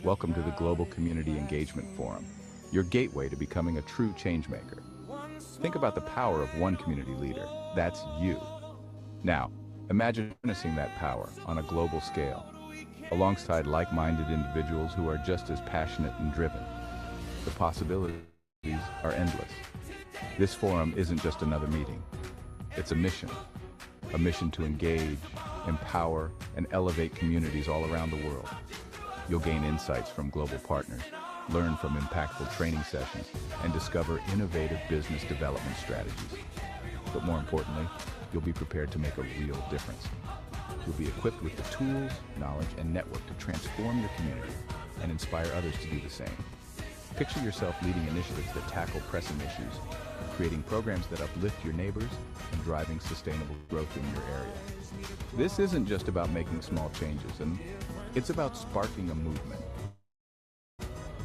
Welcome to the Global Community Engagement Forum, your gateway to becoming a true changemaker. Think about the power of one community leader. That's you. Now, imagine harnessing that power on a global scale, alongside like-minded individuals who are just as passionate and driven. The possibilities are endless. This forum isn't just another meeting. It's a mission to engage, empower, and elevate communities all around the world. You'll gain insights from global partners, learn from impactful training sessions, and discover innovative business development strategies. But more importantly, you'll be prepared to make a real difference. You'll be equipped with the tools, knowledge, and network to transform your community and inspire others to do the same. Picture yourself leading initiatives that tackle pressing issues, creating programs that uplift your neighbors, and driving sustainable growth in your area. This isn't just about making small changes, and it's about sparking a movement.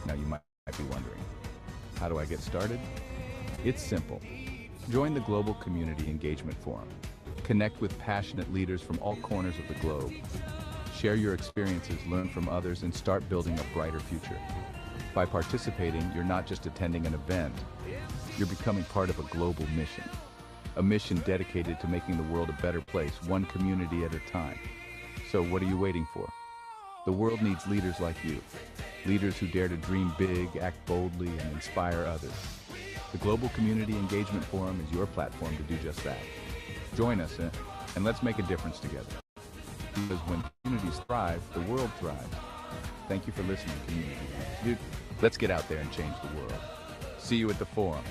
Now you might be wondering, how do I get started? It's simple. Join the Global Community Engagement Forum. Connect with passionate leaders from all corners of the globe. Share your experiences, learn from others, and start building a brighter future. By participating, you're not just attending an event, you're becoming part of a global mission. A mission dedicated to making the world a better place, one community at a time. So what are you waiting for? The world needs leaders like you. Leaders who dare to dream big, act boldly, and inspire others. The Global Community Engagement Forum is your platform to do just that. Join us and let's make a difference together. Because when communities thrive, the world thrives. Thank you for listening, community. Dude, let's get out there and change the world. See you at the forum.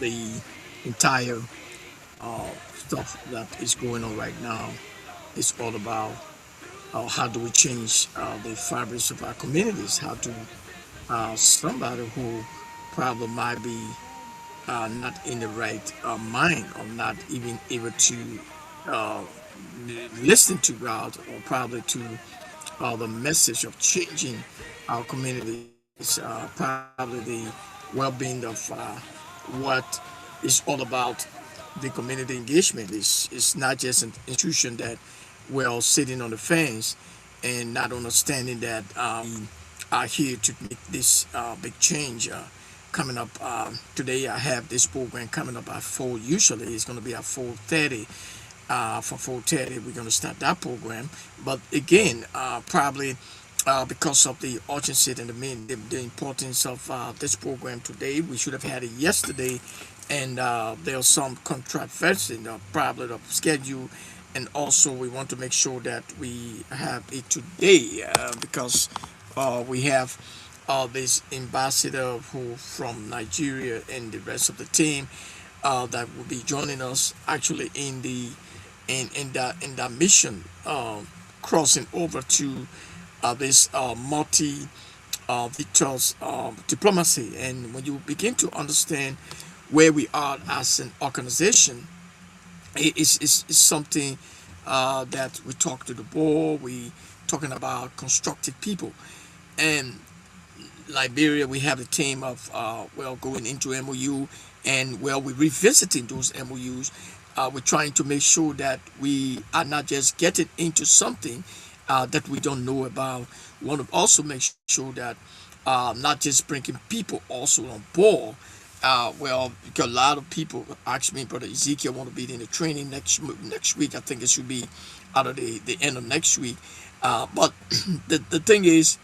The entire stuff that is going on right now is all about how do we change the fabrics of our communities, how to somebody who probably might be not in the right mind or not even able to uh, listen to God or probably to the message of changing our communities, probably the well-being of what is all about the community engagement. Is not just an institution that we're all sitting on the fence and not understanding that we are here to make this big change. Coming up today, I have this program coming up at 4. Usually, it's going to be at 4:30. For 4:30, we're going to start that program. But again, probably because of the urgency and the importance of this program today, we should have had it yesterday, and there's some controversy in probably the schedule, and also we want to make sure that we have it today because we have this ambassador who from Nigeria and the rest of the team that will be joining us actually in that mission, crossing over to this multi victors diplomacy. And when you begin to understand where we are as an organization, it's something that we talk to the board. We talking about constructive people. And Liberia, we have a team of going into MOU, and we're revisiting those MOUs. We're trying to make sure that we are not just getting into something that we don't know about. We want to also make sure that not just bringing people also on board. Because a lot of people ask me, Brother Ezekiel, want to be in the training next week. I think it should be out of the end of next week. But the thing is,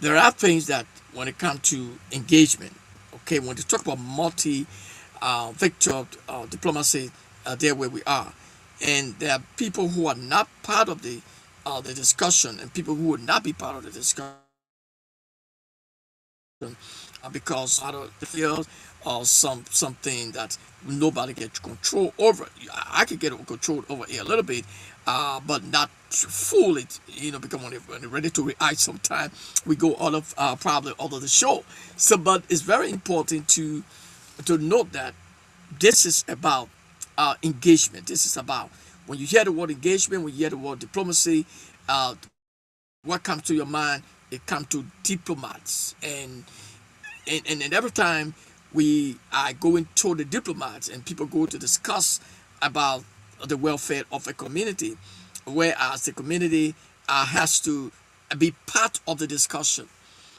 there are things that when it comes to engagement, okay, when they talk about multi-victor diplomacy, there where we are, and there are people who are not part of the discussion, and people who would not be part of the discussion because out of the field or something that nobody gets control over. I could get control over it a little bit, but not fully, because when they're ready to react, sometimes we go out of probably out of the show. So, but it's very important to note that this is about engagement. This is about when you hear the word engagement, when you hear the word diplomacy, what comes to your mind? It comes to diplomats, and every time we are going to the diplomats and people go to discuss about the welfare of a community, whereas the community has to be part of the discussion.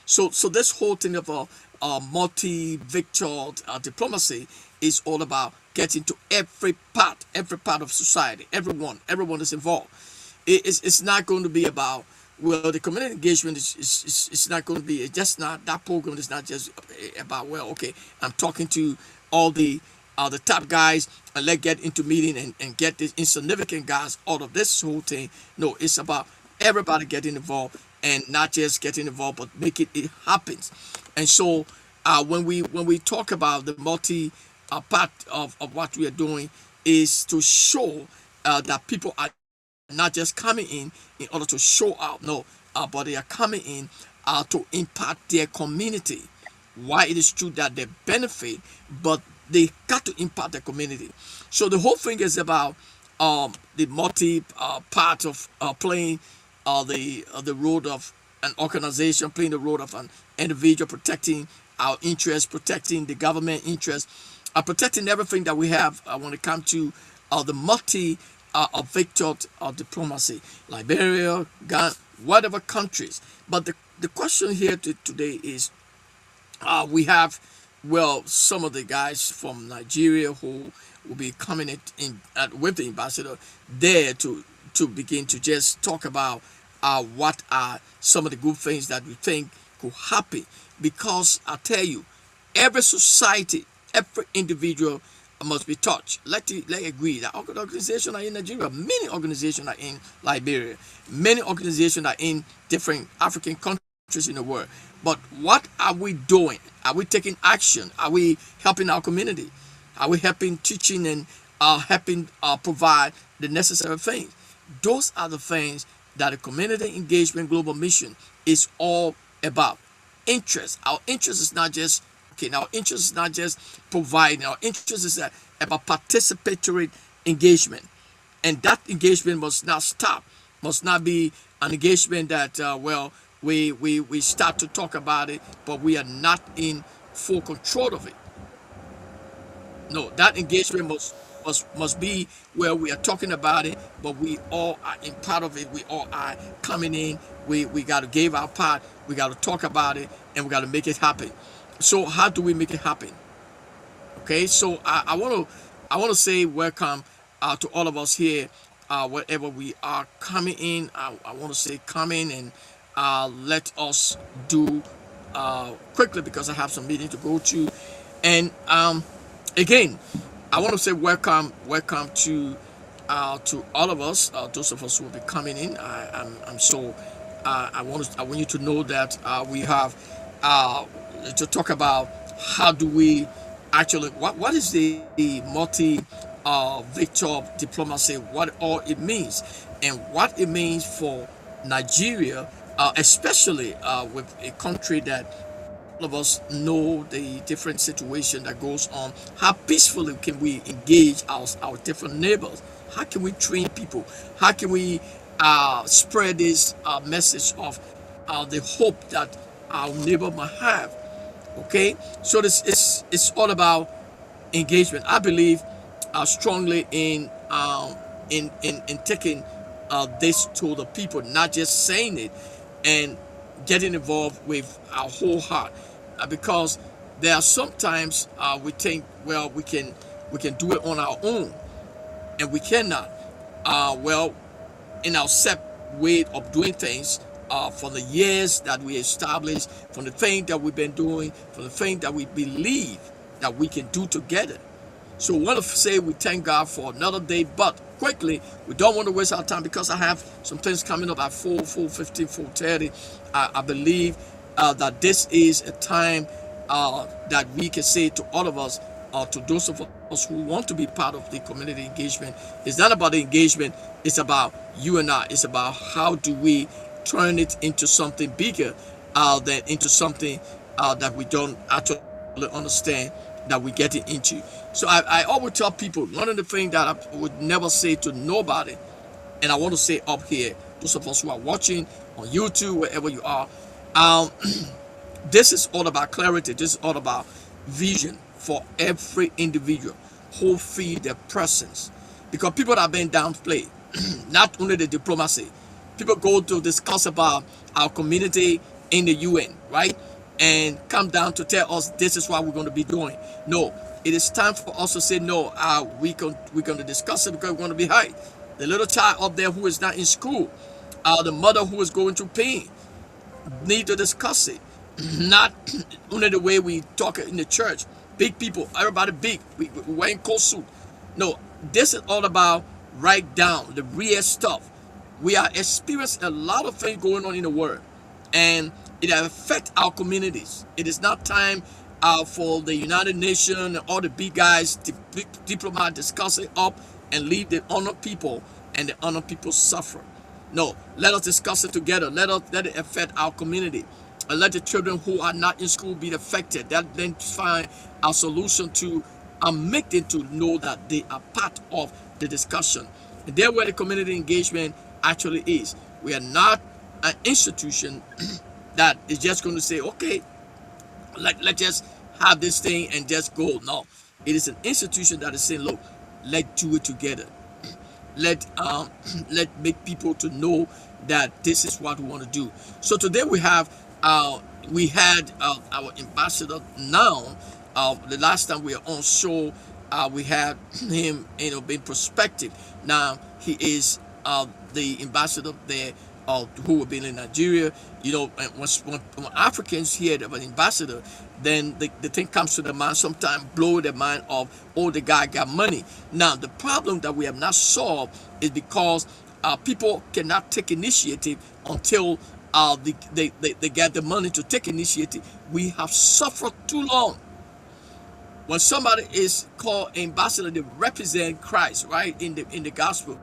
So this whole thing of a multi-vectored diplomacy is all about getting to every part of society. Everyone is involved. It's not going to be about, well, the community engagement is not going to be, it's just not, that program is not just about, well, okay, I'm talking to all the top guys and let's get into meeting and get these insignificant guys out of this whole thing. No, it's about everybody getting involved, and not just getting involved, but making it happen. And so when we talk about the multi part of what we are doing is to show that people are not just coming in order to show out, no, but they are coming in to impact their community. Why it is true that they benefit, but they got to impact the community. So the whole thing is about the multi part of playing the role of an organization, playing the role of an individual, protecting our interests, protecting the government interests, protecting everything that we have when it comes to the multi vector diplomacy, Liberia, Ghana, whatever countries. But the question here today is, we have, well, some of the guys from Nigeria who will be coming with the ambassador there to begin to just talk about what are some of the good things that we think could happen. Because I tell you, every society, every individual must be touched. Let's agree that organizations are in Nigeria, many organizations are in Liberia, many organizations are in different African countries in the world. But what are we doing? Are we taking action? Are we helping our community? Are we helping teaching and helping provide the necessary things? Those are the things that the community engagement global mission is all about. Interest. Our interest is not just our interest is not just providing. Our interest is about participatory engagement, and that engagement must not stop. Must not be an engagement that we start to talk about it, but we are not in full control of it. No, that engagement must be where we are talking about it, but we all are in part of it. We all are coming in. We got to give our part. We got to talk about it, and we got to make it happen. So how do we make it happen? Okay, so I want to say welcome to all of us here, wherever we are coming in. I want to say come in and let us do quickly, because I have some meeting to go to. And again, I want to say welcome to all of us, those of us who will be coming in. I'm so I want you to know that we have to talk about how do we actually, what is the multi vector diplomacy, what all it means, and what it means for Nigeria, especially with a country that all of us know the different situation that goes on. How peacefully can we engage our different neighbors? How can we train people? How can we spread this message of the hope that our neighbor might have? Okay, so this is it's all about engagement. I believe strongly in taking this to the people, not just saying it, and getting involved with our whole heart, because there are sometimes we think, well, we can do it on our own, and we cannot. In our set way of doing things, for the years that we established, from the thing that we've been doing, from the thing that we believe that we can do together. So I want to say we thank God for another day, but quickly, we don't want to waste our time, because I have some things coming up at 4:15, 4:30. I believe that this is a time that we can say to all of us, to those of us who want to be part of the community engagement, it's not about the engagement, it's about you and I. It's about how do we turn it into something bigger, than into something that we don't actually understand that we get it into. So I always tell people, one of the things that I would never say to nobody, and I want to say up here, those of us who are watching on YouTube, wherever you are, um, this is all about clarity. This is all about vision for every individual who feel their presence. Because people are being downplayed, not only the diplomacy. People go to discuss about our community in the UN, right? And come down to tell us this is what we're going to be doing. No, it is time for us to say no. We're going to discuss it because we're going to be high. The little child up there who is not in school, the mother who is going through pain, need to discuss it. Not only the way we talk in the church. Big people, everybody big. We wearing coat suit. No, this is all about write down the real stuff. We are experiencing a lot of things going on in the world, and it affects our communities. It is not time for the United Nations and all the big guys, the big diplomat discuss it up and leave the honored people, and the honored people suffer. No, let us discuss it together. Let it affect our community. And let the children who are not in school be affected. That then find a solution to make them to know that they are part of the discussion. And there where the community engagement actually is. We are not an institution that is just going to say, okay, let's just have this thing and just go. No, it is an institution that is saying, look, let's do it together. Let let make people to know that this is what we want to do. So today we had our ambassador now. The last time we were on show, we had him, being prospective. Now he is the ambassador there, who have been in Nigeria. And when Africans hear of an ambassador, then the thing comes to the mind, sometimes blow their mind of, oh, the guy got money. Now, the problem that we have not solved is because people cannot take initiative until they get the money to take initiative. We have suffered too long. When somebody is called ambassador, they represent Christ, right? In the gospel.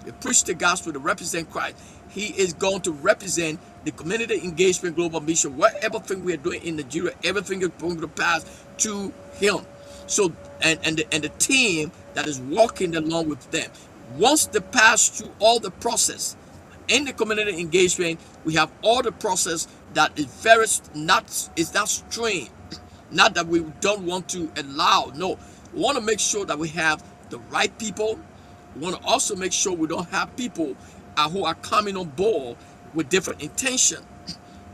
They preach the gospel to represent Christ. He is going to represent the community engagement global mission. Whatever thing we are doing in Nigeria, everything is going to pass to him. So and the team that is walking along with them. Once they pass through all the process in the community engagement, we have all the process that is not strained. Not that we don't want to allow. No, we want to make sure that we have the right people. We want to also make sure we don't have people who are coming on board with different intention.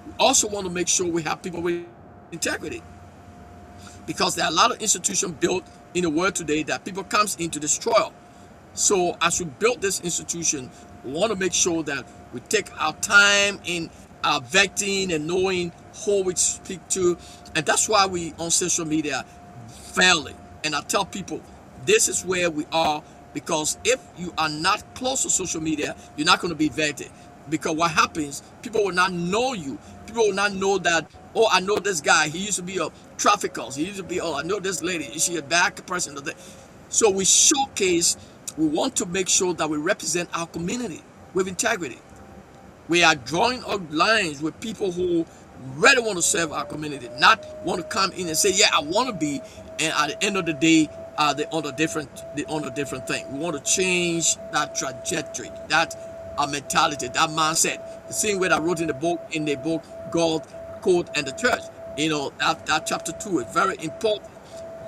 We also want to make sure we have people with integrity, because there are a lot of institutions built in the world today that people comes in to destroy. So as we build this institution, we want to make sure that we take our time in vetting and knowing who we speak to, and that's why we on social media failing. And I tell people, this is where we are. Because if you are not close to social media, you're not going to be vetted. Because what happens, people will not know you. People will not know that, oh, I know this guy. He used to be a trafficker. He used to be, oh, I know this lady. Is she a bad person? So we want to make sure that we represent our community with integrity. We are drawing up lines with people who really want to serve our community, not want to come in and say, yeah, I want to be, and at the end of the day, they own a different thing. We want to change that trajectory, that mentality, that mindset. The same way that I wrote in the book, God, Code, and the Church. That chapter 2 is very important.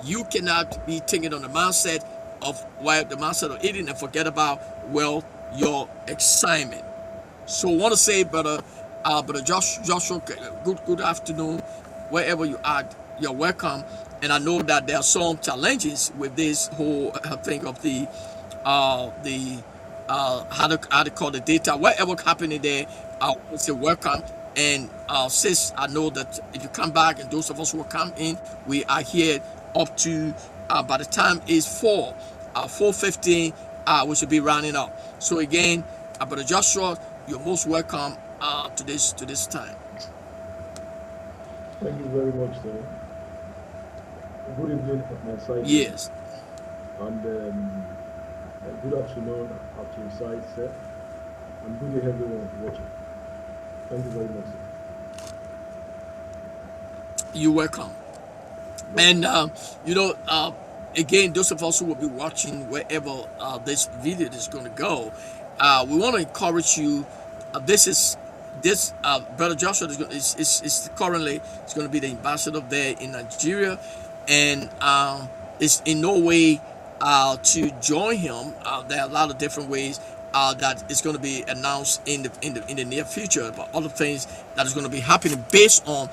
You cannot be thinking on the mindset of eating and forget about, your assignment. So I want to say, brother Joshua, good afternoon, wherever you are, you're welcome. And I know that there are some challenges with this whole thing of the how to call the data, whatever happening there. I would say welcome. And sis, I know that if you come back, and those of us who will come in, we are here up to by the time is 4:15, we should be rounding up. So again, Brother Joshua, you're most welcome to this time. Thank you very much, sir. Good evening at my side. Yes. And good afternoon at your side, sir. And good day, everyone watching. Thank you very much, sir. You're welcome. And again, those of us who will be watching wherever this video is going to go, we want to encourage you. This brother Joshua is currently is going to be the ambassador there in Nigeria, and it's in no way to join him. There are a lot of different ways that is going to be announced in the near future about other things that is going to be happening based on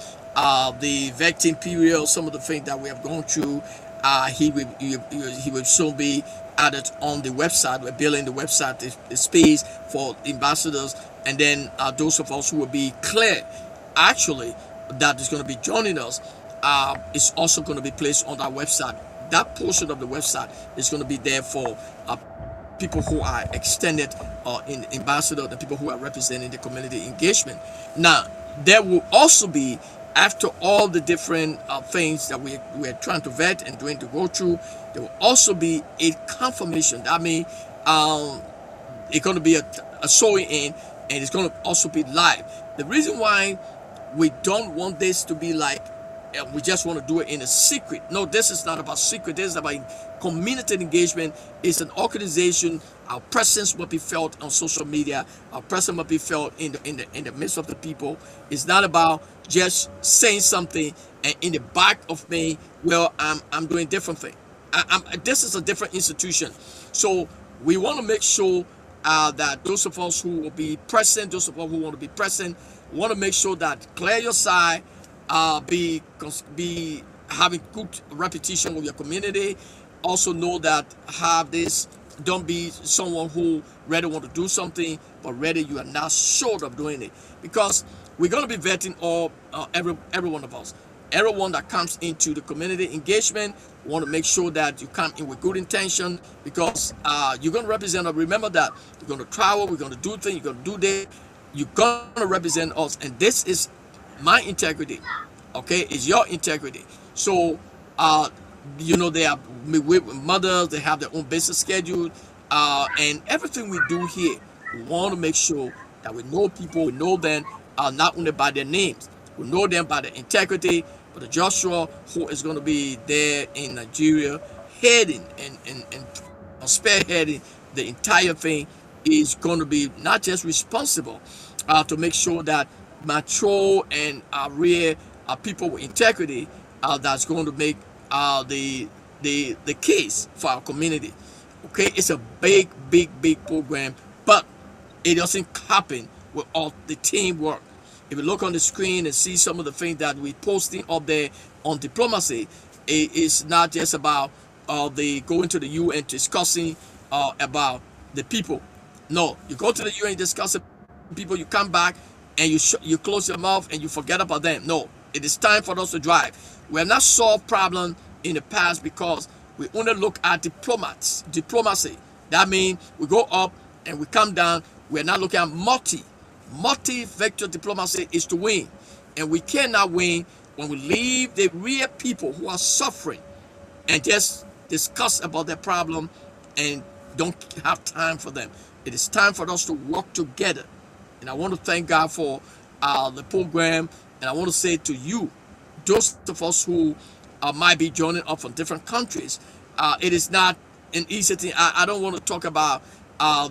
the vetting period, some of the things that we have gone through. He will soon be added on the website. We're building the website, the space for ambassadors, and then those of us who will be clear, actually, that is going to be joining us, is also going to be placed on our website. That portion of the website is going to be there for people who are extended in ambassador, the people who are representing the community engagement. Now, there will also be, after all the different things that we're trying to vet and doing to go through, there will also be a confirmation. I mean, it's going to be a sewing in, and it's going to also be live. The reason why we don't want this to be like we just want to do it in a secret. No, this is not about secret. This is about community engagement. It's an organization. Our presence will be felt on social media. Our presence will be felt in the midst of the people. It's not about just saying something and in the back of me, well, I'm doing different thing. This is a different institution, so we want to make sure that those of us who will be present, those of us who want to be present, want to make sure that clear your side. Be having good repetition with your community. Also know that have this. Don't be someone who rather want to do something, but rather you are not sure of doing it, because we're going to be vetting all every one of us. Everyone that comes into the community engagement, want to make sure that you come in with good intention, because you're going to represent us. Remember that you're going to travel, we're going to do things, you're going to do this. You're going to represent us, and this is my integrity, okay, is your integrity. So they are mothers, they have their own business schedule, and everything we do here, we want to make sure that we know people, we know them not only by their names, we know them by their integrity. But the Joshua who is going to be there in Nigeria heading and spearheading the entire thing is going to be not just responsible to make sure that mature and real people with integrity that's going to make the case for our community. Okay, it's a big program, but it doesn't happen with all the teamwork. If you look on the screen and see some of the things that we posting up there on diplomacy, it's not just about the going to the UN discussing about the people. No, you go to the UN discussing people, you come back and you close your mouth and you forget about them. No, it is time for us to drive. We have not solved problems in the past because we only look at diplomacy. That means we go up and we come down. We're not looking at multi-vector diplomacy is to win. And we cannot win when we leave the real people who are suffering and just discuss about their problem and don't have time for them. It is time for us to work together. And I want to thank God for the program. And I want to say to you, those of us who might be joining up from different countries, it is not an easy thing. I don't want to talk about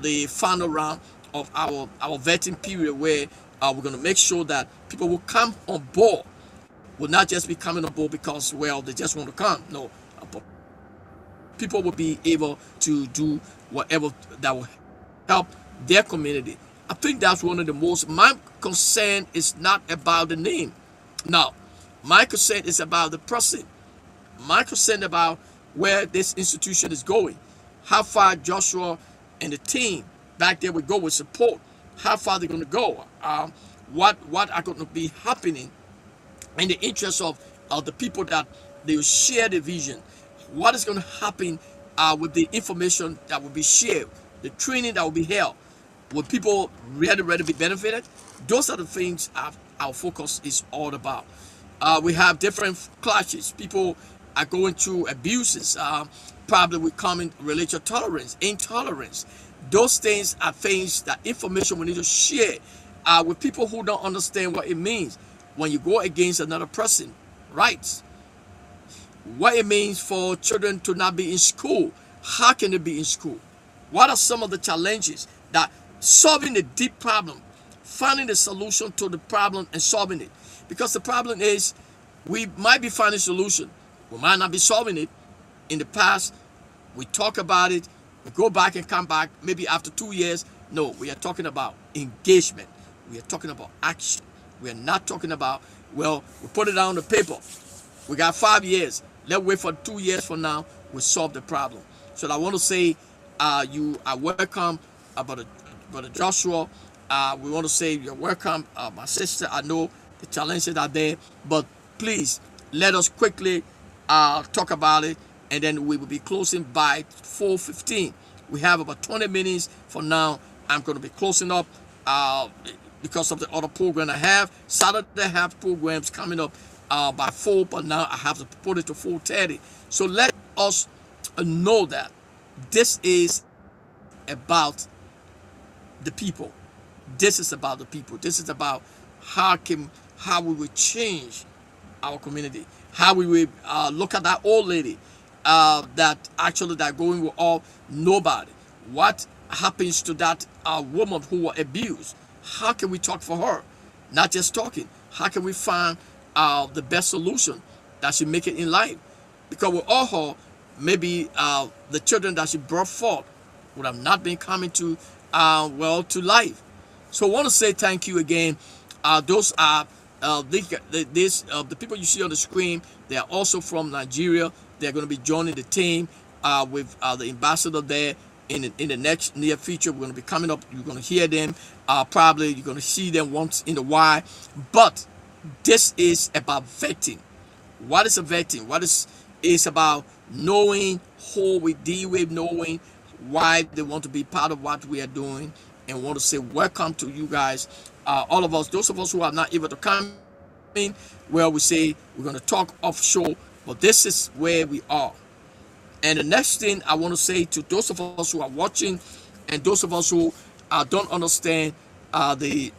the final round of our vetting period where we're going to make sure that people will come on board will not just be coming on board because, well, they just want to come. No, but people will be able to do whatever that will help their community. I think that's one of the most, my concern is not about the name. No, my concern is about the person. My concern about where this institution is going, how far Joshua and the team back there will go with support, how far they're going to go, what are going to be happening in the interest of the people that they will share the vision, what is going to happen with the information that will be shared, the training that will be held. Will people really be benefited? Those are the things our focus is all about. We have different clashes. People are going through abuses, probably with common religious tolerance, intolerance. Those things are things that information we need to share with people who don't understand what it means when you go against another person rights. what it means for children to not be in school. How can they be in school? What are some of the challenges that solving the deep problem, finding the solution to the problem and solving it? Because the problem is we might be finding a solution, we might not be solving it. In the past, we talk about it, we go back and come back maybe after 2 years. No, we are talking about engagement. We are talking about action. We are not talking about, well, we put it down on the paper. We got 5 years. Let's wait for 2 years from now. We solve the problem. So I want to say you are welcome, Brother Joshua. We want to say you're welcome, my sister. I know the challenges are there, but please let us quickly talk about it, and then we will be closing by 4:15. We have about 20 minutes for now. I'm going to be closing up because of the other program I have. Saturday I have programs coming up by 4, but now I have to put it to 4:30. So let us know that this is about the people. This is about the people. This is about how we will change our community. How we will look at that old lady that going with all nobody. What happens to that woman who was abused? How can we talk for her? Not just talking. How can we find the best solution that she make it in life? Because with all her, maybe the children that she brought forth would have not been coming to to life. So I want to say thank you again. Those are the people you see on the screen. They are also from Nigeria. They're going to be joining the team with the ambassador there in the next near future. We're going to be coming up. You're going to hear them. Probably you're going to see them once in a while. But this is about vetting. What is a vetting? What is about knowing who we deal with, knowing why they want to be part of what we are doing, and want to say welcome to you guys, all of us. Those of us who are not able to come in, well, we say we're going to talk offshore, but this is where we are. And the next thing I want to say to those of us who are watching and those of us who don't understand the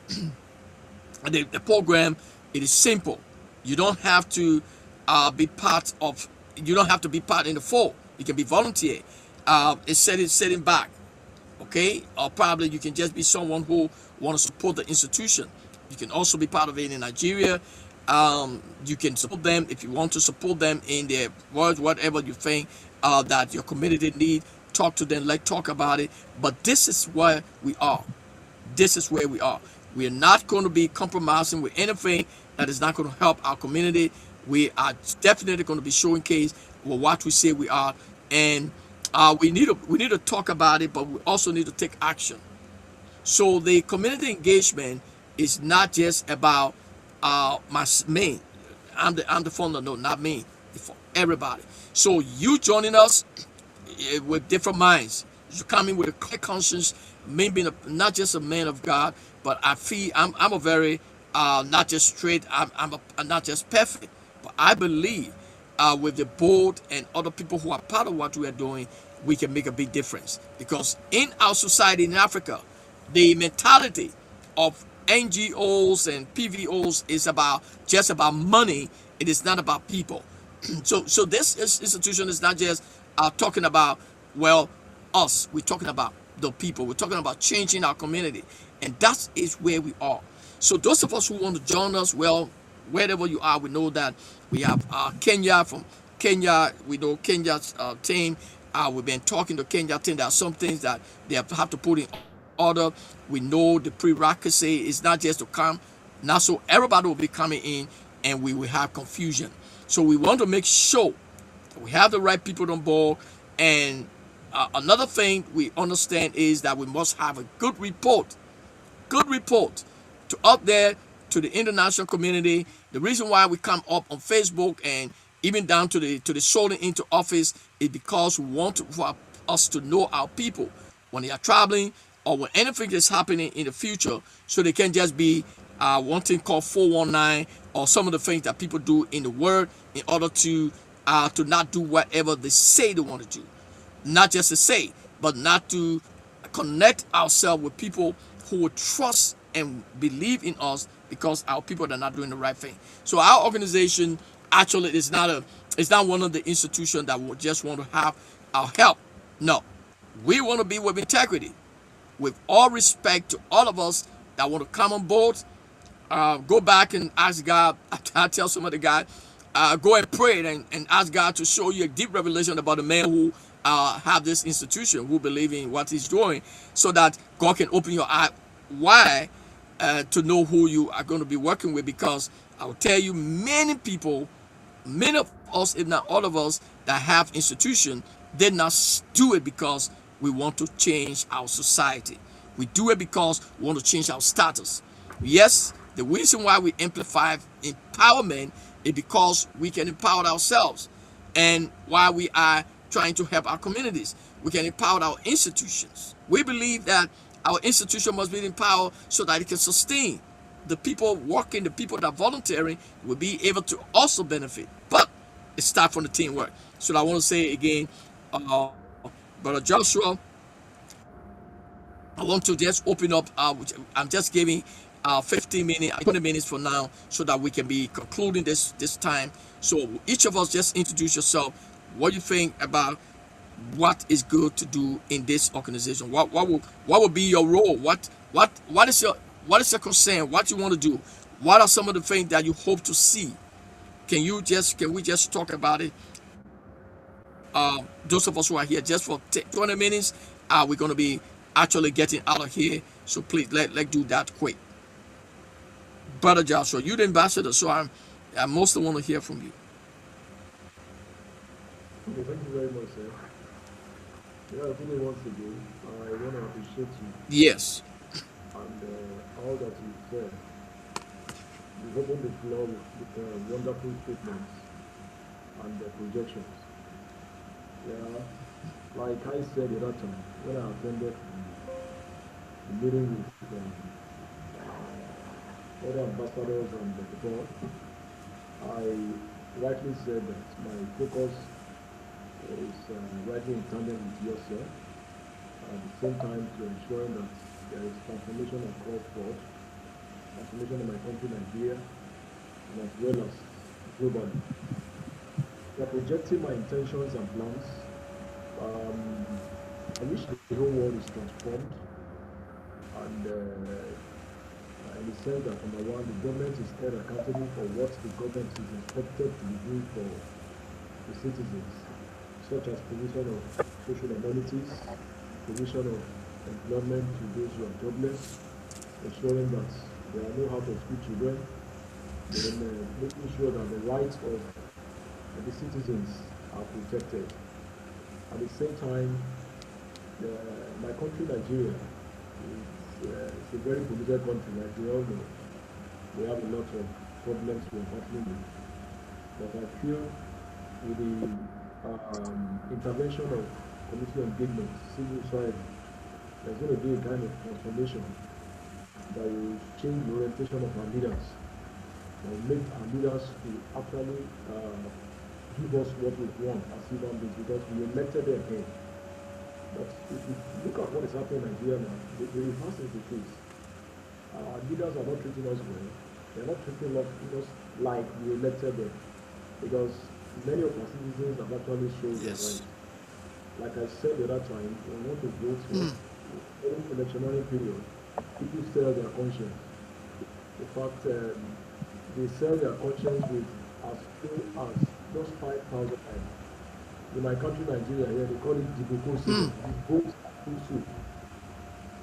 program, it is simple. You don't have to be part of. You don't have to be part in the fold. You can be volunteer. It's setting back, okay? Or probably you can just be someone who want to support the institution. You can also be part of it in Nigeria. You can support them if you want to support them in their words, whatever you think that your community need. Talk to them. Let's talk about it. But this is where we are. This is where we are. We are not going to be compromising with anything that is not going to help our community. We are definitely going to be showing case with what we say we are, and we need to talk about it, but we also need to take action. So the community engagement is not just about me. I'm the founder. No, not me. It's for everybody. So you joining us with different minds. You come in with a clear conscience, maybe not just a man of God, but I feel I'm a very not just straight. I'm not just perfect, but I believe with the board and other people who are part of what we are doing, we can make a big difference. Because in our society in Africa, the mentality of NGOs and PVOs is just about money. It is not about people. So this institution is not just talking about us. We're talking about the people. We're talking about changing our community, and that is where we are. So those of us who want to join us, wherever you are, we know that we have Kenya. From Kenya, we know Kenya's team. We've been talking to Kenya team. There are some things that they have to put in order. We know the prerequisite is not just to come. Now, so everybody will be coming in, and we will have confusion. So we want to make sure that we have the right people on board. And another thing we understand is that we must have a good report to out there to the international community. The reason why we come up on Facebook and even down to the sorting into office is because we want for us to know our people when they are traveling or when anything is happening in the future, so they can just be one thing called 419 or some of the things that people do in the world in order to not do whatever they say they want to do. Not just to say, but not to connect ourselves with people who would trust and believe in us, because our people are not doing the right thing. So our organization actually is not It's not one of the institutions that will just want to have our help. No, we want to be with integrity, with all respect to all of us that want to come on board. Go back and ask God. I tell some of the guys, go and pray and ask God to show you a deep revelation about the man who have this institution, who believe in what he's doing, so that God can open your eye wide to know who you are going to be working with. Because I will tell you, many of us, if not all of us, that have institution did not do it because we want to change our society. We do it because we want to change our status. Yes, the reason why we amplify empowerment is because we can empower ourselves, and why we are trying to help our communities. We can empower our institutions. We believe that our institution must be empowered so that it can sustain the people working, the people that are volunteering will be able to also benefit. But it starts from the teamwork. So I want to say again, uh, Brother Joshua, I want to just open up. I'm just giving 15 minutes, 20 minutes for now, so that we can be concluding this time. So each of us just introduce yourself. What you think about what is good to do in this organization? What will be your role? What is your concern? What you want to do? What are some of the things that you hope to see? Can we just talk about it? Those of us who are here just for 20 minutes, we're going to be actually getting out of here. So please let do that quick. Brother Joshua, you're the ambassador, so I mostly want to hear from you. Okay, thank you very much, sir. Yeah, really once again, I want to appreciate you Yes. and all that you said. You've opened the floor with wonderful statements and projections. Yeah, like I said at that time when I attended the meeting with other ambassadors and the board, I rightly said that my focus is rightly in tandem with yourself, at the same time to ensuring that there is transformation across board, transformation in my country, Nigeria, and as well as globally. We are projecting my intentions and plans. Um, I wish the whole world is transformed, and in the sense that number one, the government is held accountable for what the government is expected to be doing for the citizens, such as provision of social amenities, provision of employment to those who are jobless, ensuring that there are no out-of-school children, then making sure that the rights of the citizens are protected. At the same time, my country, Nigeria, it's a very polluted country, like we all know. We have a lot of problems we're battling with. But I feel with the intervention of community engagement, civil society, there's going to be a kind of transformation that will change the orientation of our leaders, that will make our leaders to actually give us what we want as human beings, because we elected them here. But if you look at what is happening in Nigeria now, the reverse is the case. Our leaders are not treating us well. They're not treating us like we elected them, because many of our citizens have actually shown their Yes. rights. Like I said the other time, when we want to vote for any electionary period, people sell their conscience. In fact, they sell their conscience with as few as just 5,000 times. In my country, Nigeria, here they call it Diboko soup. The goat food soup.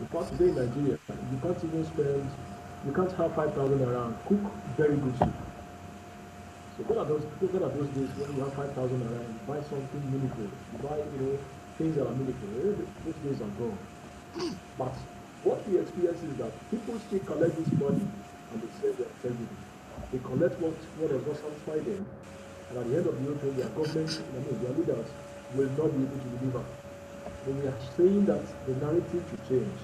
In fact, today in Nigeria, you can't have 5,000 around, cook very good soup. So those days when you have 5,000 around, you buy something meaningful, you buy, things that are meaningful. Those days are gone. But what we experience is that people still collect this money and they sell their integrity. They collect what does not satisfy them, and at the end of the day, their government, their leaders will not be able to deliver. But we are saying that the narrative should change.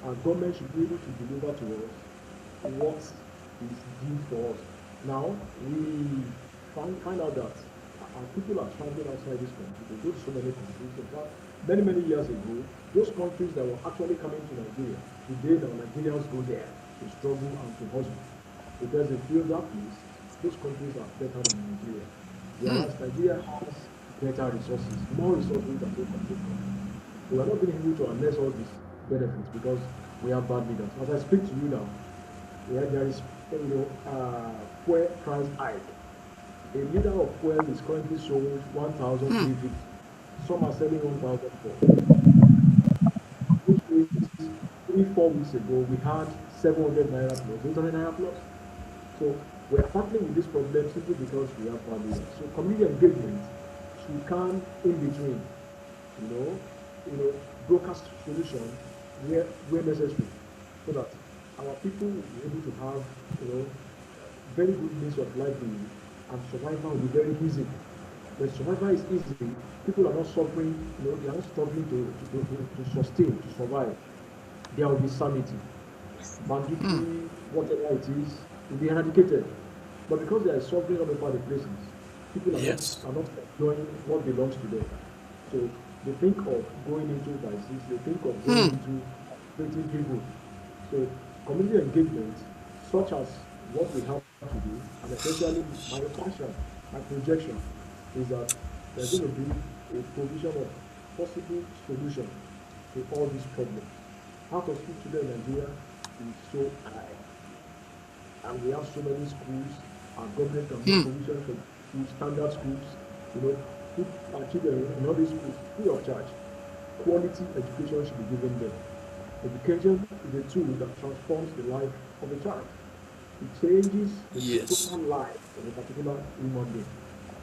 Our government should be able to deliver to us what is due for us. Now, we find out that our people are traveling outside this country. They go to so many countries. In fact, many years ago, those countries that were actually coming to Nigeria, today the Nigerians go there to struggle and to hustle. Because they feel that place, those countries are better than Nigeria. Whereas Nigeria has better resources, more resources than those countries. We are not being able to harness all these benefits because we have bad leaders. As I speak to you now, there is fuel price hike. A liter of fuel is currently sold 1,350. Some are selling 1,004. Which means 3, 4 weeks ago we had 700 naira plus, 800 naira plus. So we are battling with this problem simply because we have bad leaders. So community engagement should come in between, you know, broadcast solution where necessary, so that our people will be able to have, very good means of livelihood, and survival will be very easy. When survival is easy, people are not suffering, they are not struggling to sustain, to survive. There will be sanity. Banditry, whatever it is, will be eradicated. But because there is suffering all over the places, people Yes. are not enjoying what belongs to them. So they think of going into vices, they think of going into creating evil. So community engagement, such as what we have to do, and especially my passion, my projection, is that there's going to be a provision of possible solution to all these problems. Heart of school today in Nigeria is so high, and we have so many schools. Our government can make provision for standard schools, put our children in all these schools free of charge. Quality education should be given them. Education is a tool that transforms the life of a child. It changes the Yes. total life of a particular human being.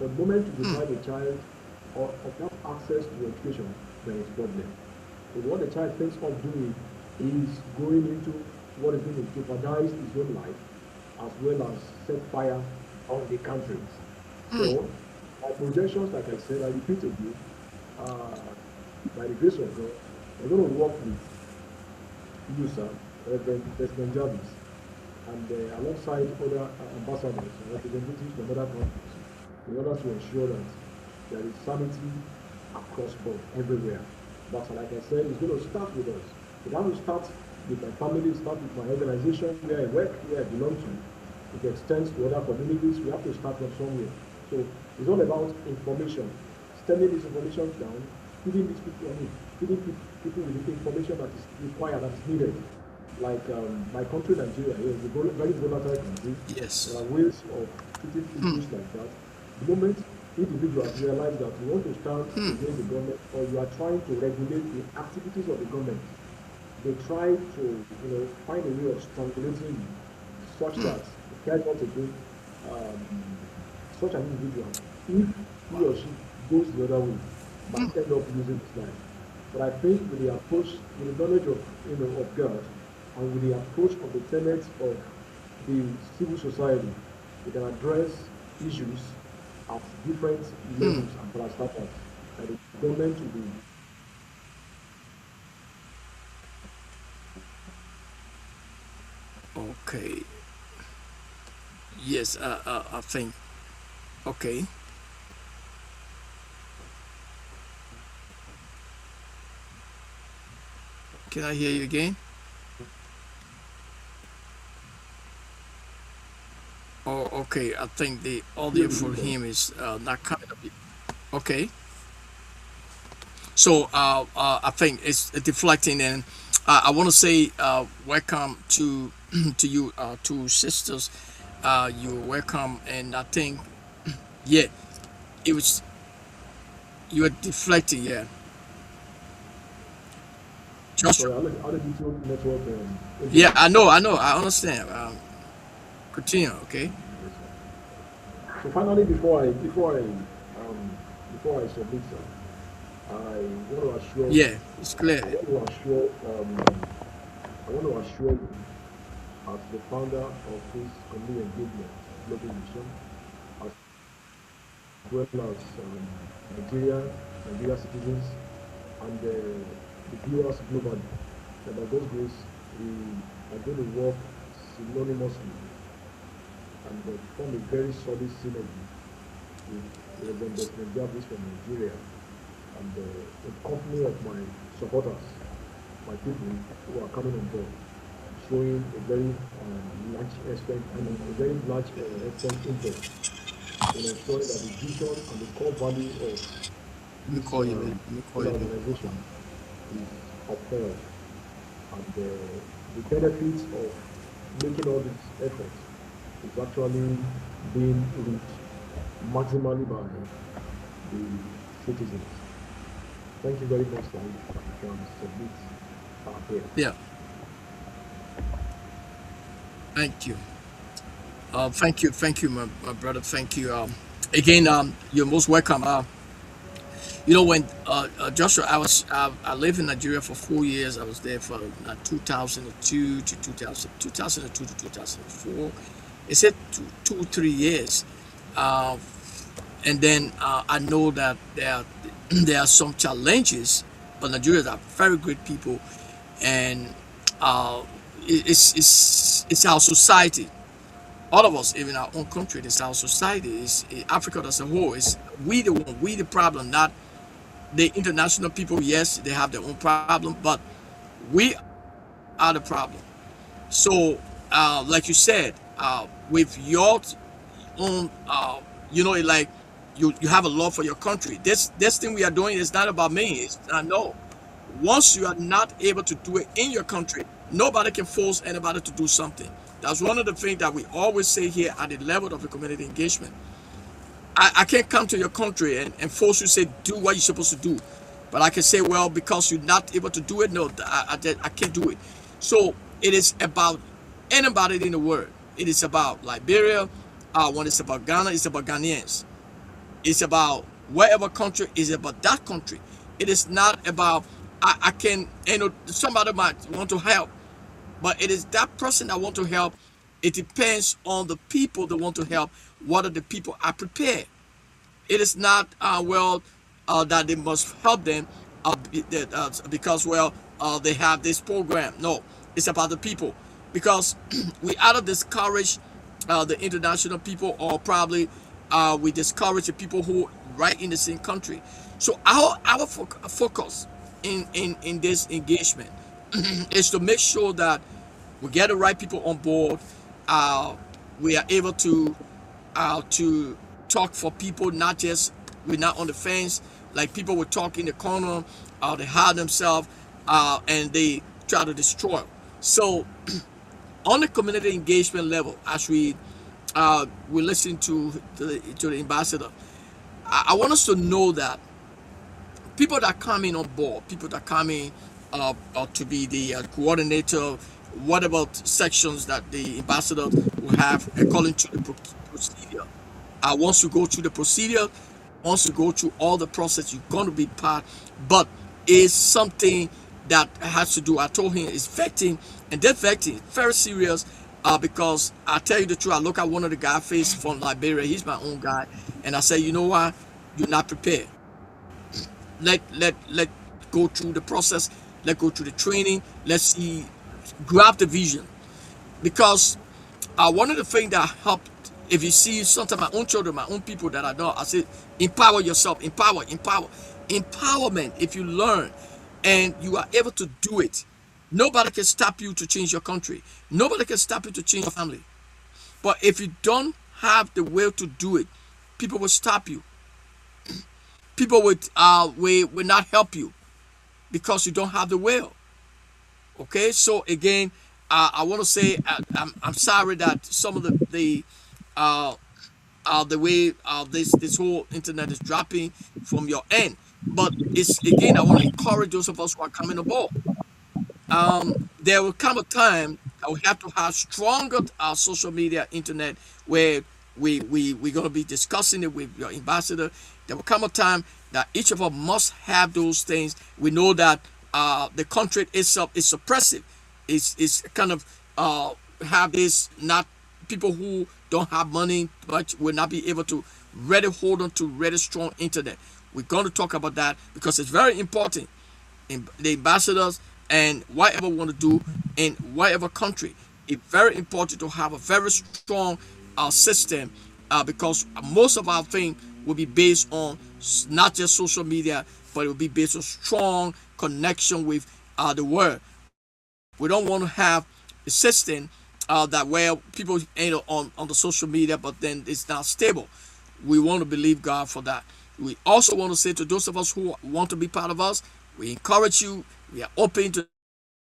But the moment you deprive a child of that access to education, there is problem. So what the child thinks of doing is going into what is going to jeopardize his own life, as well as set fire on the country. So my projections, like I said, I repeat again, uh, by the grace of God, we're going to work with you, sir, President Jarvis, and alongside other ambassadors and representatives from other countries, in order to ensure that there is sanity across board everywhere. But like I said, it's going to start with us. It has to start with my family, start with my organization where I work, where I belong to. It extends to other communities. We have to start from somewhere. So it's all about information, stemming this information down, feeding these people, feeding people with the information that is required, that is needed. Like my country, Nigeria, here is a very volatile country. There Yes. are ways of treating issues like that. The moment individuals realize that you want to stand against the government, or you are trying to regulate the activities of the government, they try to, find a way of strangulating you, such that you cannot again, um, such an individual, if he or she goes the other way, might end up losing his life. But I think with the approach, with the knowledge of, of God, and with the approach of the tenets of the civil society, we can address issues at different levels and parastatals that the government will be. Okay. Yes. I think. Okay. Can I hear you again? Oh, okay. I think the Here audio we for go. him is not coming up. Okay. So I think it's deflecting, and I want to say welcome to to you, two sisters. You're welcome, and I think yeah, it was you are deflecting. Yeah, Joshua. Sorry, how did you network Yeah, internet? I understand. Continue. Okay. So finally, before I submit, sir, I want to assure Yeah, it's I clear. want to assure I want to assure you, as the founder of this community engagement global mission, as well as Nigeria citizens, and the viewers globally, that by God's grace we are going to work synonymously and form a very solid synergy with Reverend Desmond Jarvis from Nigeria, and in company of my supporters, my people who are coming on board, showing a very large extent, a very large extent interest in ensuring that the vision and the core value of Let me this call you, man. Let me call you, man. organization is upheld, and the benefits of making all these efforts is actually being reaped maximally by the citizens. Thank you very much, Said. You can submit here. Yeah, thank you. Thank you, my brother. Thank you. Again, you're most welcome. When Joshua, I lived in Nigeria for 4 years. I was there for 2002 to 2002 to 2004. It said 2 3 years, uh, and then I know that there are some challenges, but Nigerians are very great people, and uh, it's our society. All of us, even our own country, it's our society. It's Africa as a whole. It's we the problem, not the international people. Yes, they have their own problem, but we are the problem. So, like you said, with your own, like you have a love for your country. This thing we are doing is not about me. It's I know. Once you are not able to do it in your country, nobody can force anybody to do something. That's one of the things that we always say here at the level of the community engagement. I can't come to your country and force you to say do what you're supposed to do. But I can say, well, because you're not able to do it, no, I can't do it. So it is about anybody in the world. It is about Liberia. When it's about Ghana, it's about Ghanaians. It's about whatever country is about that country. It is not about I can somebody might want to help, but it is that person that want to help. It depends on the people that want to help. What are the people are prepared? It is not that they must help them because they have this program. No, it's about the people because we either discourage the international people or probably we discourage the people who right in the same country. So our focus in this engagement is to make sure that we get the right people on board. Uh, we are able to talk for people, not just we're not on the fence. Like people would talk in the corner, they hide themselves, and they try to destroy. So on the community engagement level, as we listen to the ambassador, I want us to know that people that come in on board, people that come in to be the coordinator, whatever sections that the ambassador will have according to the procedure. Once you go through the procedure, once you go through all the process, you're going to be part. But it's something that has to do. I told him it's vetting, and that vetting very serious. Because I tell you the truth, I look at one of the guy face from Liberia. He's my own guy, and I say, you know what? You're not prepared. Let go through the process. Let go through the training. Let's see, grab the vision. Because one of the things that helped, if you see sometimes my own children, my own people that I know, I say, empower yourself, empower. Empowerment, if you learn and you are able to do it, nobody can stop you to change your country. Nobody can stop you to change your family. But if you don't have the will to do it, people will stop you. People will not help you because you don't have the will. Okay, so again, I want to say I'm sorry that some of uh, the way this whole internet is dropping from your end. But it's again, I want to encourage those of us who are coming aboard. There will come a time that we have to have stronger social media, internet, where we're going to be discussing it with your ambassador. There will come a time that each of us must have those things. We know that the country itself is suppressive. It's kind of have this not people who don't have money but will not be able to really hold on to really strong internet. We're going to talk about that because it's very important in the ambassadors and whatever we want to do in whatever country. It's very important to have a very strong system because most of our thing will be based on not just social media, but it will be based on strong connection with the world. We don't want to have a system that where people on the social media, but then it's not stable. we want to believe God for that. We also want to say to those of us who want to be part of us, we encourage you. We are open to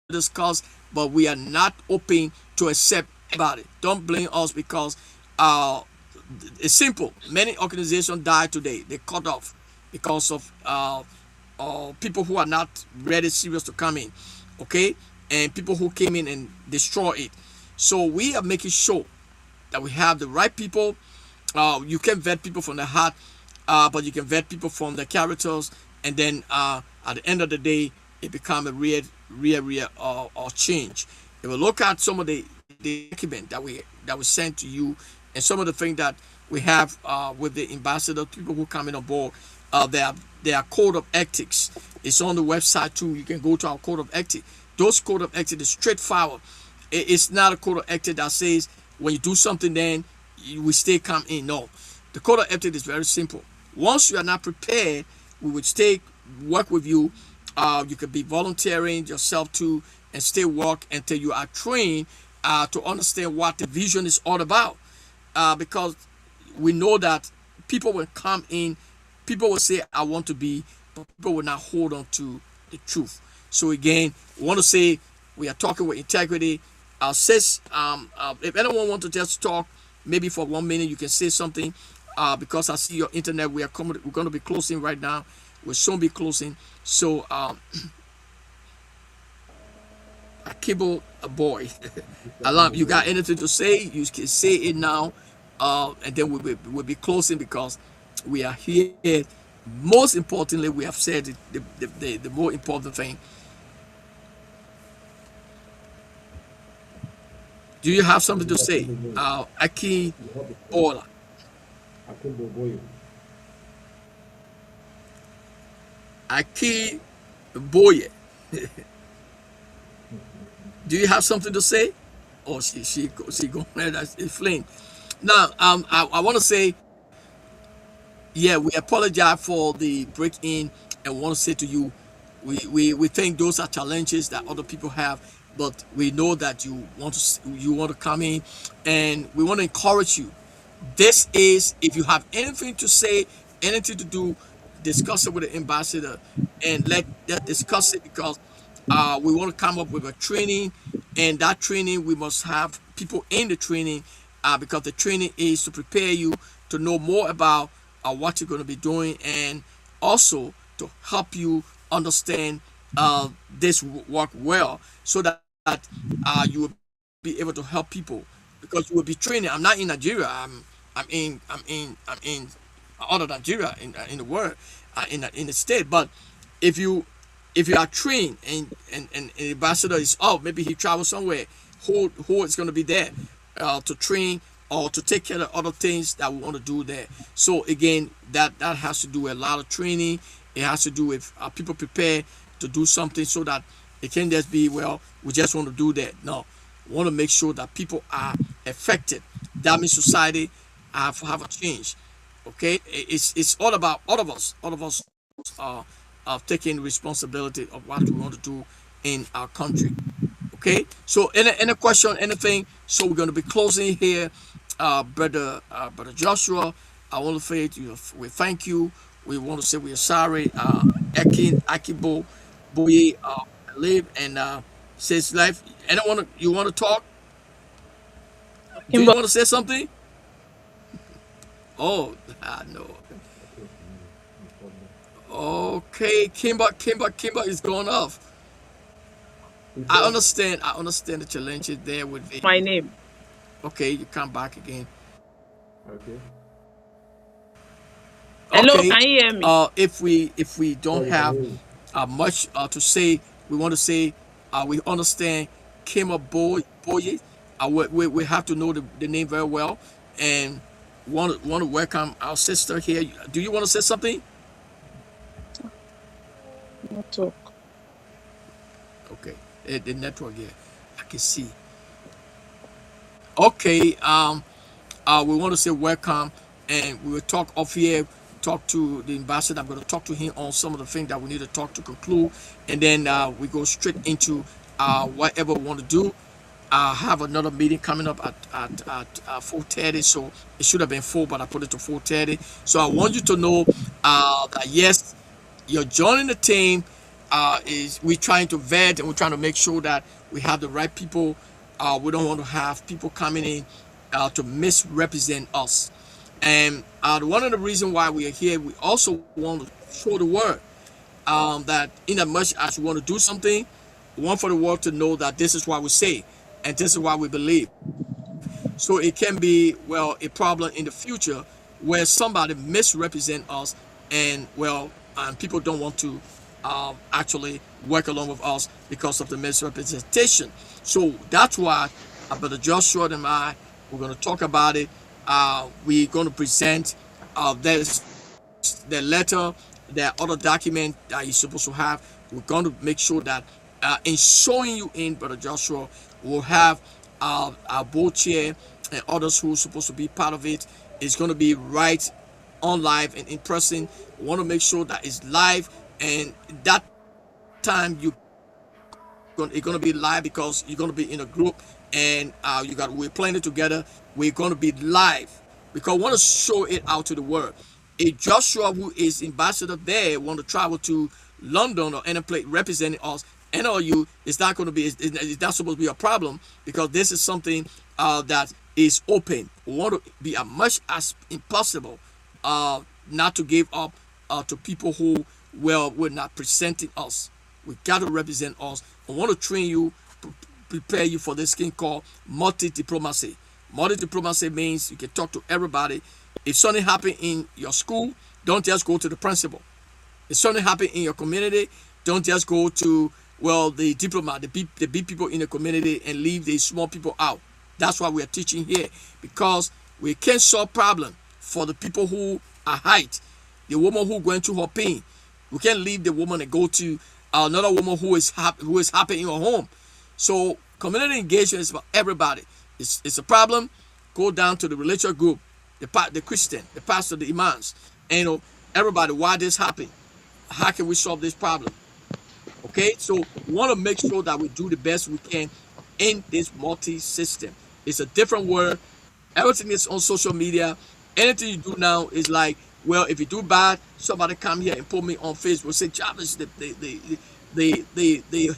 discuss, but we are not open to accept about it. Don't blame us because uh, it's simple. Many organizations die today. They cut off because of people who are not ready, serious to come in, okay, and people who came in and destroy it. So we are making sure that we have the right people. You can vet people from the heart, but you can vet people from the characters, and then at the end of the day, it become a real change. If we look at some of the document that we sent to you, and some of the things that we have with the ambassador, people who come in on board, their code of ethics. It's on the website too. You can go to our code of ethics. Those code of ethics is straightforward. It's not a code of ethics that says when you do something, then we stay come in. No, the code of ethics is very simple. Once you are not prepared, we would stay work with you. You could be volunteering yourself to and stay work until you are trained to understand what the vision is all about. Because we know that people will come in, people will say, I want to be, but people will not hold on to the truth. So again, we want to say we are talking with integrity. Says, if anyone want to just talk, maybe for 1 minute, you can say something. Because I see your internet, we're going to be closing right now. We'll soon be closing. So, Akibble, a boy. Alam, you got anything to say? You can say it now. And then we'll be closing because we are here. Most importantly, we have said the more important thing. Do you have something to say? Aki Ola. Aki Boye. Do you have something to say? Oh, she going that's inflamed. Now, I want to say, yeah, we apologize for the break in and want to say to you, we think those are challenges that other people have, but we know that you want to come in, and we want to encourage you. This is, if you have anything to say, anything to do, discuss it with the ambassador, and let discuss it because we want to come up with a training, and that training we must have people in the training because the training is to prepare you to know more about what you're going to be doing, and also to help you understand this work well, so that you will be able to help people because you will be training. I'm not in Nigeria. I'm in other Nigeria in the world, in the state. But if you are trained and an ambassador is maybe he travels somewhere, who is going to be there to train or to take care of other things that we want to do there. So again, that has to do with a lot of training. It has to do with people prepare to do something, so that it can't just be, well, we just want to do that. No, we want to make sure that people are affected. That means society have a change. Okay, it's all about all of us taking responsibility of what we want to do in our country. Okay, so any question, anything? So we're going to be closing here, brother Joshua. I want to say to you, we thank you. We want to say we are sorry. Akibo Boye live and says life. Anyone you want to talk? Do you want to say something? Oh, no. Okay, Kimba is going off. I understand the challenges there with the. My name. Okay, you come back again. Okay. Hello, Okay. can you hear me? If we don't Sorry, can have you hear me? much to say, we want to say we understand Kimba Boye. We have to know the name very well, and want to welcome our sister here. Do you want to say something? Not talk. Okay, the network here, I can see. Okay, we want to say welcome, and we will talk off here. Talk to the ambassador. I'm going to talk to him on some of the things that we need to talk to conclude, and then we go straight into whatever we want to do. have another meeting coming up at 4:30, so it should have been 4, but I put it to 4:30. So I want you to know that yes, you're joining the team. Is we're trying to vet and we're trying to make sure that we have the right people. We don't want to have people coming in to misrepresent us. And one of the reasons why we are here, we also want to show the word that in as much as we want to do something, we want for the world to know that this is what we say and this is what we believe. So it can be, well, a problem in the future where somebody misrepresent us and, well, and people don't want to actually work along with us because of the misrepresentation. So that's why Brother Joshua and I, we're going to talk about it. We're going to present this the letter, the other document that you're supposed to have. We're going to make sure that in showing you in, Brother Joshua, we'll have our board chair and others who are supposed to be part of it. It's going to be right on live and in person. We want to make sure that it's live, and that time it's going to be live because you're going to be in a group and we're playing it together. We're going to be live because we want to show it out to the world. If Joshua, who is ambassador there, want to travel to London or any place representing us, NLU, it's not going to be, it's not supposed to be a problem because this is something that is open. We want to be as much as impossible not to give up to people who, well, were not presenting us. We got to represent us. I want to train you, prepare you for this thing called multi-diplomacy. Multi-diplomacy means you can talk to everybody. If something happened in your school, don't just go to the principal. If something happened in your community, don't just go to, well, the diplomat, the big people in the community and leave the small people out. That's why we are teaching here, because we can't solve problem for the people who are height. The woman who going through her pain, we can't leave the woman and go to another woman who is happy in her home. So community engagement is for everybody. It's a problem. Go down to the religious group, the Christian, the pastor, the imams, and everybody. Why this happened? How can we solve this problem? Okay, so we want to make sure that we do the best we can in this multi-system. It's a different world. Everything is on social media. Anything you do now is like, well, if you do bad, somebody come here and put me on Facebook, say, Jarvis, the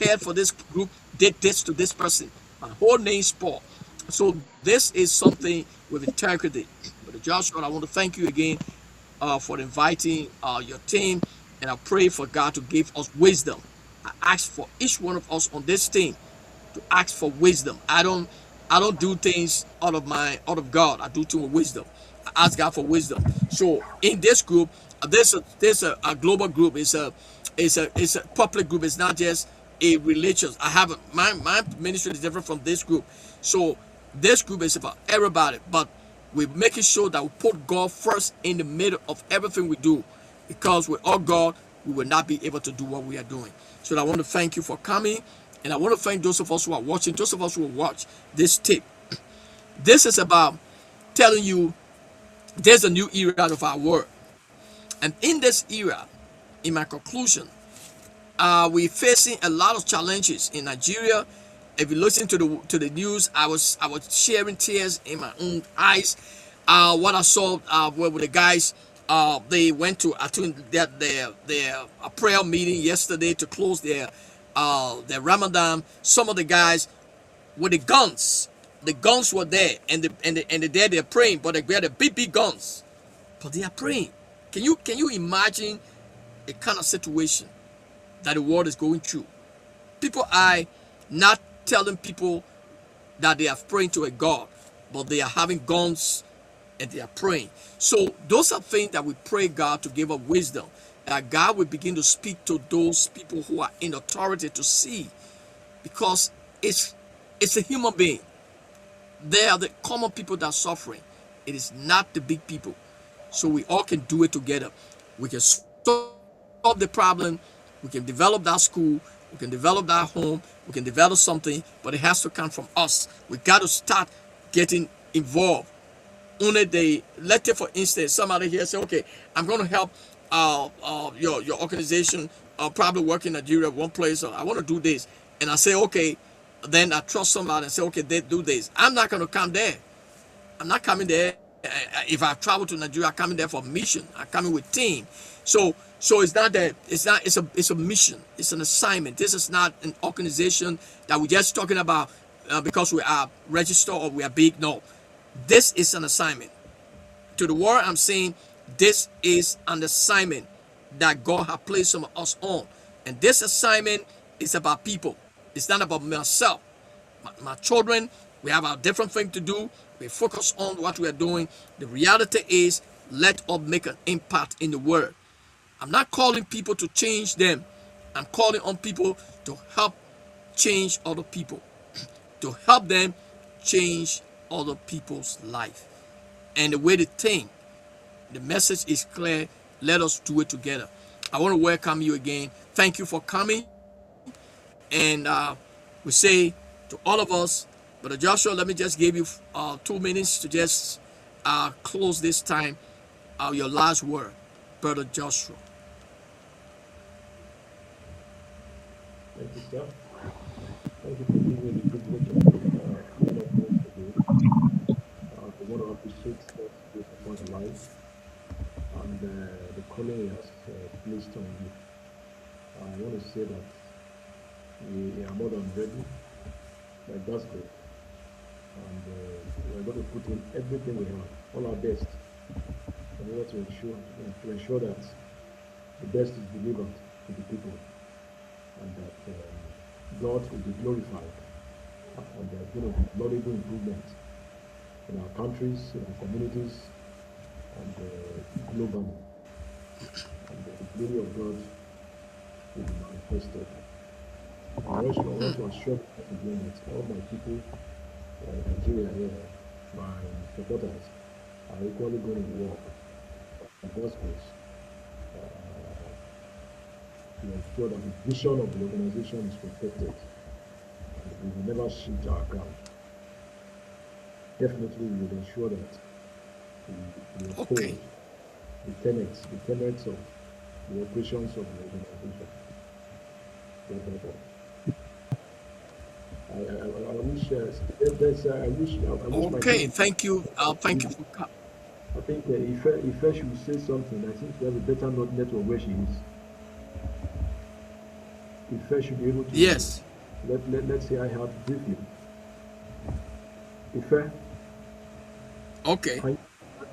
head for this group did this to this person. My whole name spoiled. So this is something with integrity. But Joshua, I want to thank you again for inviting your team, and I pray for God to give us wisdom. I ask for each one of us on this team to ask for wisdom. I don't do things out of God. I do things with wisdom. I ask God for wisdom. So in this group, there's a global group. It's a public group. It's not just a religious. I have my ministry is different from this group. So this group is about everybody, but we're making sure that we put God first in the middle of everything we do, because without God, we will not be able to do what we are doing. So I want to thank you for coming, and I want to thank those of us who are watching, those of us who will watch this tape. This is about telling you there's a new era of our world. And in this era, in my conclusion, we're facing a lot of challenges in Nigeria. If you listen to the news, I was sharing tears in my own eyes. What I saw where the guys they went to their prayer meeting yesterday to close their Ramadan. Some of the guys with the guns were there, and they're praying, but they had the big guns, but they are praying. Can you imagine a kind of situation that the world is going through? People are not telling people that they are praying to a God, but they are having guns and they are praying. So those are things that we pray God to give us wisdom, that God will begin to speak to those people who are in authority to see, because it's a human being. They are the common people that are suffering. It is not the big people. So we all can do it together. We can solve the problem. We can develop that school. We can develop that home. We can develop something, but it has to come from us. We got to start getting involved. Let's take for instance, somebody here say, okay, I'm going to help your organization probably work in Nigeria one place. I want to do this. And I say, okay, then I trust somebody and say, okay, they do this. I'm not going to come there. I'm not coming there. If I travel to Nigeria, I'm coming there for mission. I'm coming with team. So it's not that it's a mission. It's an assignment. This is not an organization that we're just talking about because we are registered or we are big. No, this is an assignment. To the world, I'm saying this is an assignment that God has placed some of us on. And this assignment is about people. It's not about myself. My children, we have our different thing to do. We focus on what we are doing. The reality is, let us make an impact in the world. I'm not calling people to change them. I'm calling on people to help change other people, to help them change other people's life. And the way they think, the message is clear. Let us do it together. I want to welcome you again. Thank you for coming. And we say to all of us, Brother Joshua, let me just give you 2 minutes to just close this time. Your last word, Brother Joshua. Thank you, sir. Thank you for giving me the privilege of being up here today. I want to appreciate what this upon the life and the calling he has placed on you. I want to say that we are more than ready, like that's good. And we are going to put in everything we have, all our best, in order to ensure that the best is delivered to the people, and that God will be glorified, and there's going to be laudable improvement in our countries, in our communities, and globally. And the glory of God will be manifested. I also want to assure again that all my people in Nigeria here, my supporters, are equally going to work on God's grace to ensure that the vision of the organization is protected and we will never shift our ground. Definitely, we will ensure that we uphold the tenets of the operations of the organization. I wish Okay, thank you. Thank you for coming. I think if she will say something, I think she has a better network where she is. If should be able to. Yes. Let's say I have briefly. Ife. Okay.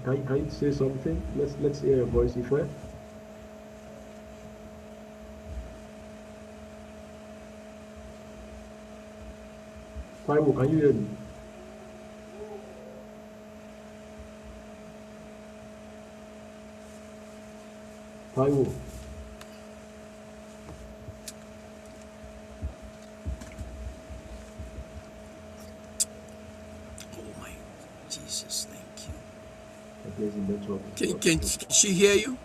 Can you say something? Let's hear your voice, Ife. Taiwo, can you hear me? Taiwo. Oh my Jesus, thank you. I guess the network. Can she hear you?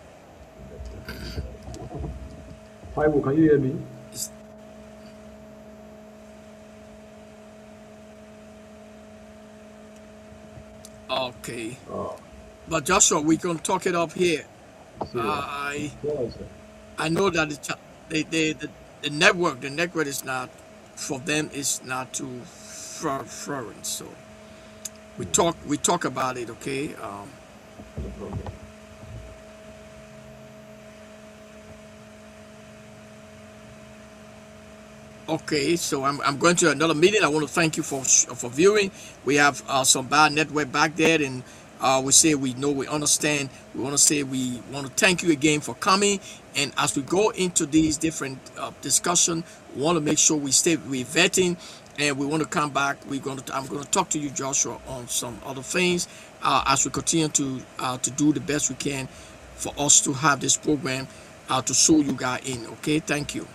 Taiwo, can you hear me? Okay. But Joshua, we can talk it up here. Yeah, I know that the network is not for them. It's not too foreign. So we talk about it. Okay. no problem. Okay, so I'm going to another meeting. I want to thank you for viewing. We have some bad network back there, and we say we know, we understand. We want to say we want to thank you again for coming. And as we go into these different discussion, we want to make sure we vetting, and we want to come back. I'm going to talk to you, Joshua, on some other things as we continue to do the best we can for us to have this program to show you guys in. Okay, thank you.